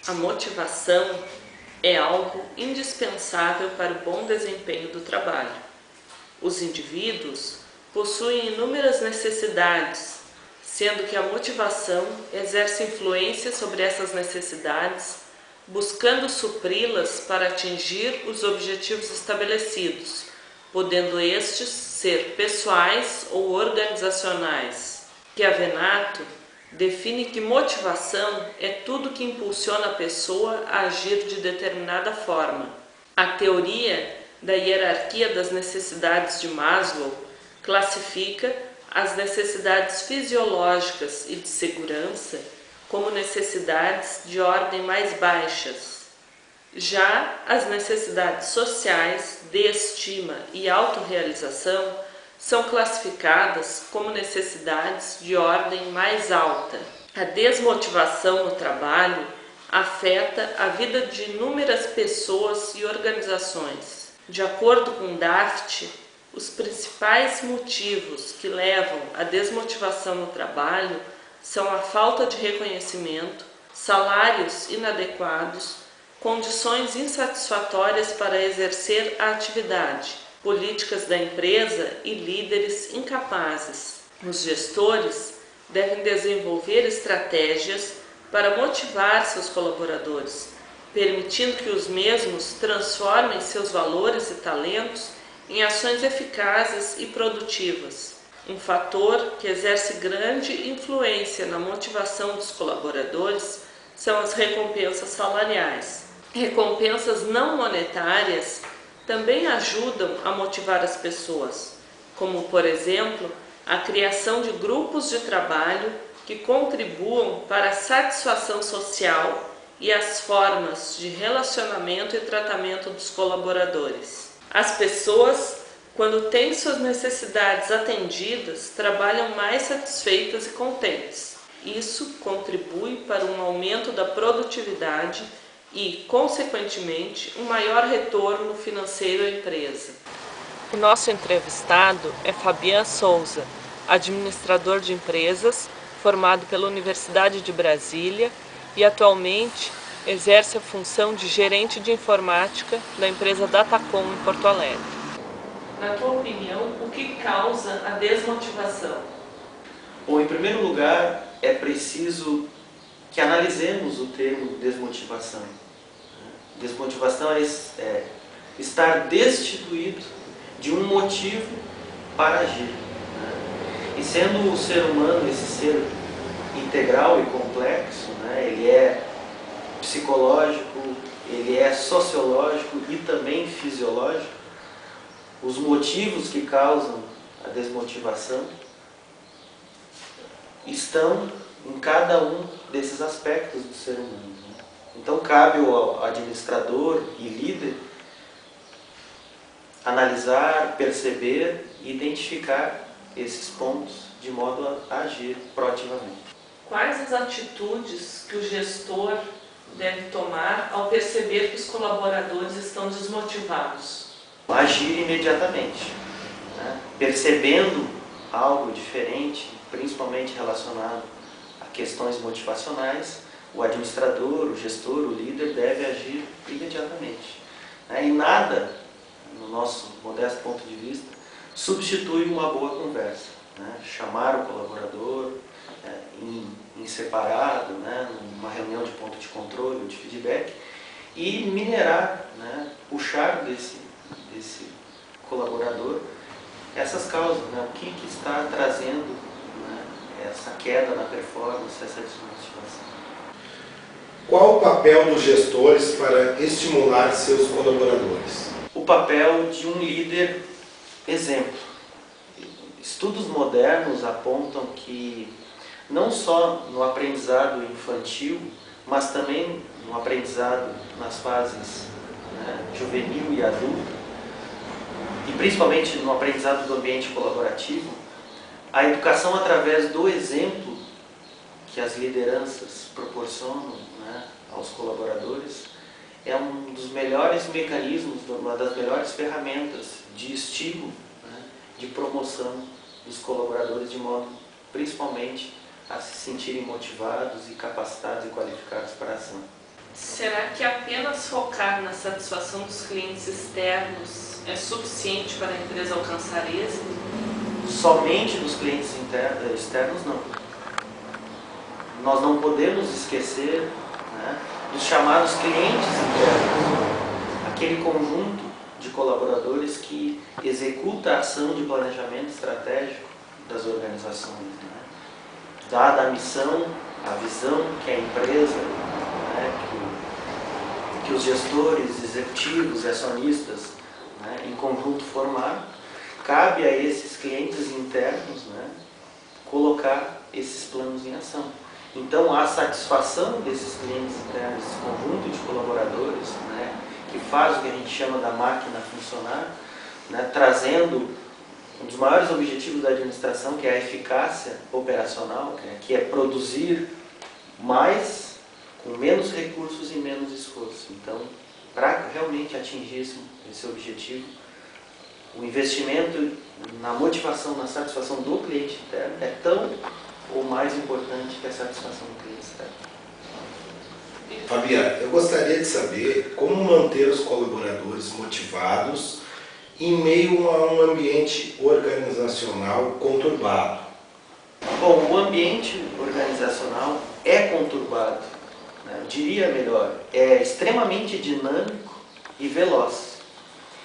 A motivação é algo indispensável para o bom desempenho do trabalho. Os indivíduos possuem inúmeras necessidades, sendo que a motivação exerce influência sobre essas necessidades, buscando supri-las para atingir os objetivos estabelecidos, podendo estes ser pessoais ou organizacionais. Chiavenato define que motivação é tudo que impulsiona a pessoa a agir de determinada forma. A teoria da hierarquia das necessidades de Maslow classifica as necessidades fisiológicas e de segurança como necessidades de ordem mais baixas. Já as necessidades sociais, de estima e autorrealização são classificadas como necessidades de ordem mais alta. A desmotivação no trabalho afeta a vida de inúmeras pessoas e organizações. De acordo com Daft, os principais motivos que levam à desmotivação no trabalho são a falta de reconhecimento, salários inadequados, condições insatisfatórias para exercer a atividade, políticas da empresa e líderes incapazes. Os gestores devem desenvolver estratégias para motivar seus colaboradores, permitindo que os mesmos transformem seus valores e talentos em ações eficazes e produtivas. Um fator que exerce grande influência na motivação dos colaboradores são as recompensas salariais. Recompensas não monetárias também ajudam a motivar as pessoas, como, por exemplo, a criação de grupos de trabalho que contribuam para a satisfação social e as formas de relacionamento e tratamento dos colaboradores. As pessoas, quando têm suas necessidades atendidas, trabalham mais satisfeitas e contentes. Isso contribui para um aumento da produtividade e, consequentemente, um maior retorno financeiro à empresa. O nosso entrevistado é Fabian Souza, administrador de empresas, formado pela Universidade de Brasília e atualmente exerce a função de gerente de informática da empresa Datacom em Porto Alegre. Na tua opinião, o que causa a desmotivação? Bom, em primeiro lugar, é preciso que analisemos o termo desmotivação. Desmotivação é estar destituído de um motivo para agir. E sendo o ser humano esse ser integral e complexo, ele é psicológico, ele é sociológico e também fisiológico, os motivos que causam a desmotivação estão em cada um desses aspectos do ser humano. Então cabe ao administrador e líder analisar, perceber e identificar esses pontos de modo a agir proativamente. Quais as atitudes que o gestor deve tomar ao perceber que os colaboradores estão desmotivados? Agir imediatamente, percebendo algo diferente, principalmente relacionado a questões motivacionais, o administrador, o gestor, o líder deve agir imediatamente. E nada, no nosso modesto ponto de vista, substitui uma boa conversa. Chamar o colaborador em separado, numa reunião de ponto de controle, de feedback, e minerar, puxar desse colaborador essas causas, o que está trazendo essa queda na performance, essa desmotivação. Qual o papel dos gestores para estimular seus colaboradores? O papel de um líder exemplo. Estudos modernos apontam que não só no aprendizado infantil, mas também no aprendizado nas fases juvenil e adulta, e principalmente no aprendizado do ambiente colaborativo, a educação através do exemplo que as lideranças proporcionam aos colaboradores é um dos melhores mecanismos, uma das melhores ferramentas de estímulo, de promoção dos colaboradores, de modo principalmente a se sentirem motivados e capacitados e qualificados para a ação. Será que apenas focar na satisfação dos clientes externos é suficiente para a empresa alcançar êxito? Somente dos clientes externos, não. Nós não podemos esquecer, né, dos chamados clientes internos, aquele conjunto de colaboradores que executa a ação de planejamento estratégico das organizações, né? Dada a missão, a visão que a empresa, né, que os gestores, executivos e acionistas, né, em conjunto formaram, cabe a esses clientes internos, né, colocar esses planos em ação. Então, a satisfação desses clientes internos, esse conjunto de colaboradores, né, que faz o que a gente chama da máquina funcionar, né, trazendo um dos maiores objetivos da administração, que é a eficácia operacional, que é produzir mais com menos recursos e menos esforço. Então, para realmente atingir esse objetivo, o investimento na motivação, na satisfação do cliente interno é tão ou mais importante que a satisfação do cliente externo. Fabiana, eu gostaria de saber como manter os colaboradores motivados em meio a um ambiente organizacional conturbado. Bom, o ambiente organizacional é conturbado, né? Eu diria melhor, é extremamente dinâmico e veloz.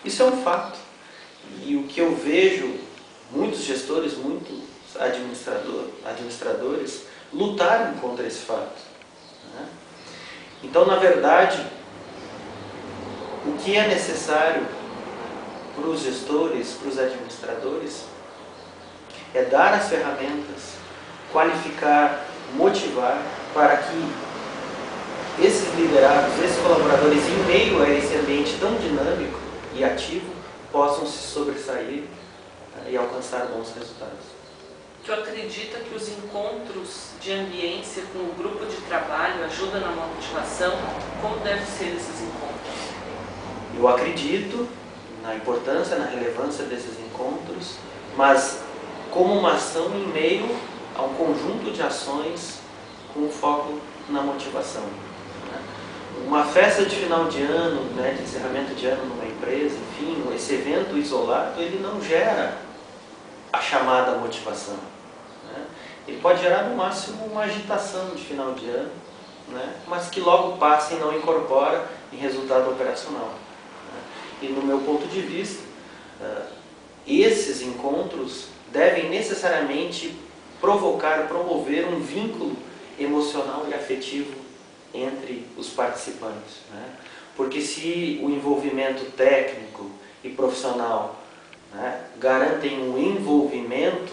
Isso é um fato. E o que eu vejo muitos gestores, muitos administradores lutarem contra esse fato, né? Então, na verdade, o que é necessário para os gestores, para os administradores, é dar as ferramentas, qualificar, motivar para que esses liderados, esses colaboradores, em meio a esse ambiente tão dinâmico e ativo, possam se sobressair e alcançar bons resultados. Tu acredita que os encontros de ambiência com o grupo de trabalho ajudam na motivação? Como devem ser esses encontros? Eu acredito na importância, na relevância desses encontros, mas como uma ação em meio a um conjunto de ações com foco na motivação. Uma festa de final de ano, né, de encerramento de ano numa empresa, enfim, esse evento isolado, ele não gera a chamada motivação, né? Ele pode gerar no máximo uma agitação de final de ano, né, mas que logo passa e não incorpora em resultado operacional, né? E no meu ponto de vista, esses encontros devem necessariamente promover um vínculo emocional e afetivo entre os participantes, né? Porque se o envolvimento técnico e profissional, né, garantem um envolvimento,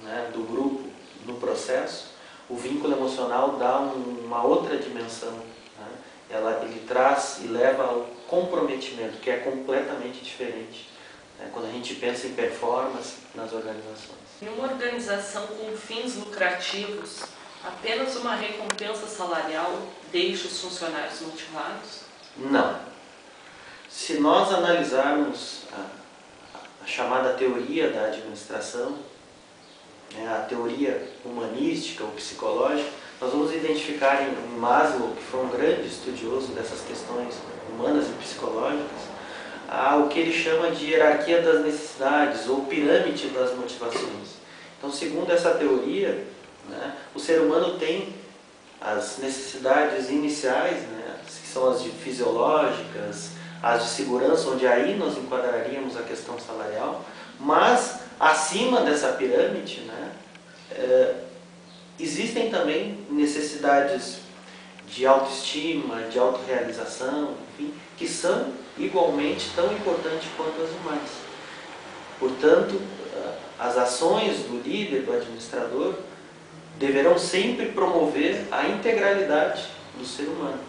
né, do grupo no processo, o vínculo emocional dá uma outra dimensão, né? Ele traz e leva ao comprometimento, que é completamente diferente, né, quando a gente pensa em performance nas organizações. Em uma organização com fins lucrativos, apenas uma recompensa salarial deixa os funcionários motivados? Não. Se nós analisarmos a chamada teoria da administração, né, a teoria humanística ou psicológica, nós vamos identificar em Maslow, que foi um grande estudioso dessas questões humanas e psicológicas, o que ele chama de hierarquia das necessidades ou pirâmide das motivações. Então, segundo essa teoria, né, o ser humano tem as necessidades iniciais, né, que são as fisiológicas, as de segurança, onde aí nós enquadraríamos a questão salarial, mas acima dessa pirâmide, né, existem também necessidades de autoestima, de autorrealização, enfim, que são igualmente tão importantes quanto as demais. Portanto, as ações do líder, do administrador, deverão sempre promover a integralidade do ser humano,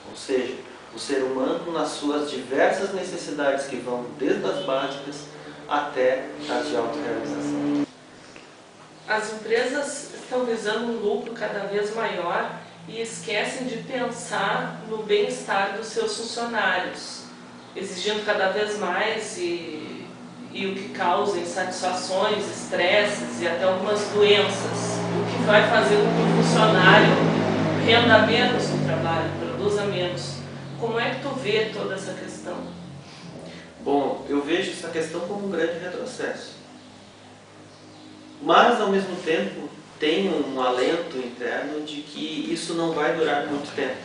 ou seja, o ser humano nas suas diversas necessidades que vão desde as básicas até as de autorrealização. As empresas estão visando um lucro cada vez maior e esquecem de pensar no bem-estar dos seus funcionários, exigindo cada vez mais e o que causa insatisfações, estresses e até algumas doenças, o que vai fazer com que o funcionário renda menos no trabalho, produza menos. Como é que tu vê toda essa questão? Bom, eu vejo essa questão como um grande retrocesso. Mas, ao mesmo tempo, tenho um alento interno de que isso não vai durar muito tempo.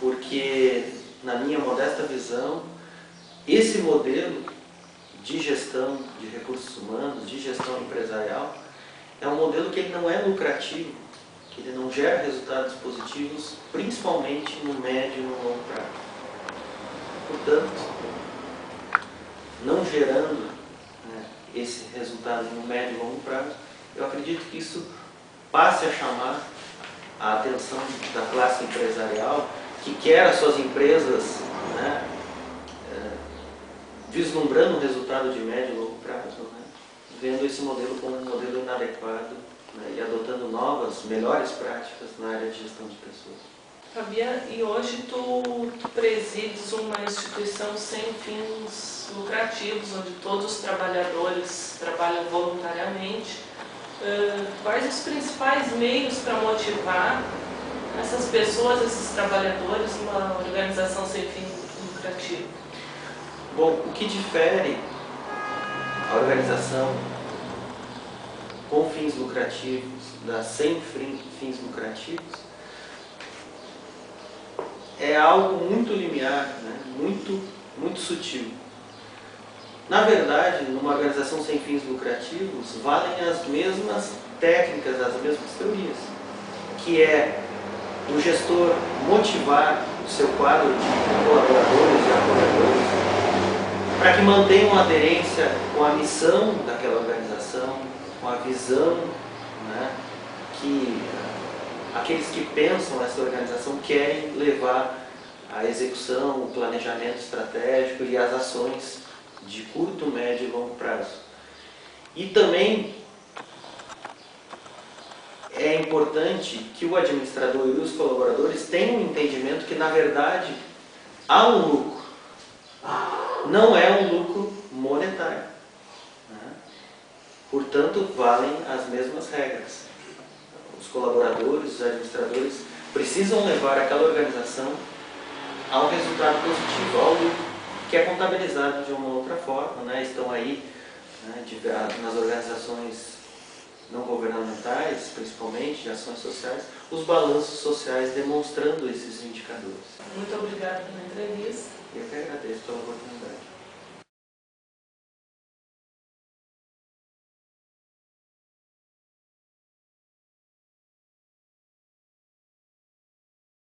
Porque, na minha modesta visão, esse modelo de gestão de recursos humanos, de gestão empresarial, é um modelo que ele não é lucrativo, que ele não gera resultados positivos, principalmente no médio e no longo prazo. Portanto, não gerando, né, esse resultado no médio e longo prazo, eu acredito que isso passe a chamar a atenção da classe empresarial, que quer as suas empresas, né, vislumbrando um resultado de médio e longo prazo, né, vendo esse modelo como um modelo inadequado, né, e adotando novas, melhores práticas na área de gestão de pessoas. Fabiana, e hoje tu presides uma instituição sem fins lucrativos, onde todos os trabalhadores trabalham voluntariamente. Quais os principais meios para motivar essas pessoas, esses trabalhadores, numa organização sem fim lucrativo? Bom, o que difere a organização com fins lucrativos da sem fins lucrativos é algo muito limiar, né? muito sutil. Na verdade, numa organização sem fins lucrativos, valem as mesmas técnicas, as mesmas teorias, que é o gestor motivar o seu quadro de colaboradores e apoiadores para que mantenham aderência com a missão daquela organização, com a visão, né, que aqueles que pensam essa organização querem levar à execução, o planejamento estratégico e as ações de curto, médio e longo prazo. E também é importante que o administrador e os colaboradores tenham um entendimento que, na verdade, há um lucro. Não é um lucro monetário, né? Portanto, valem as mesmas regras. Os colaboradores, os administradores precisam levar aquela organização a um resultado positivo, ao lucro, que é contabilizado de uma outra forma, né? Estão aí, né, nas organizações não governamentais, principalmente de ações sociais, os balanços sociais demonstrando esses indicadores. Muito obrigada pela entrevista. Eu que agradeço pela oportunidade.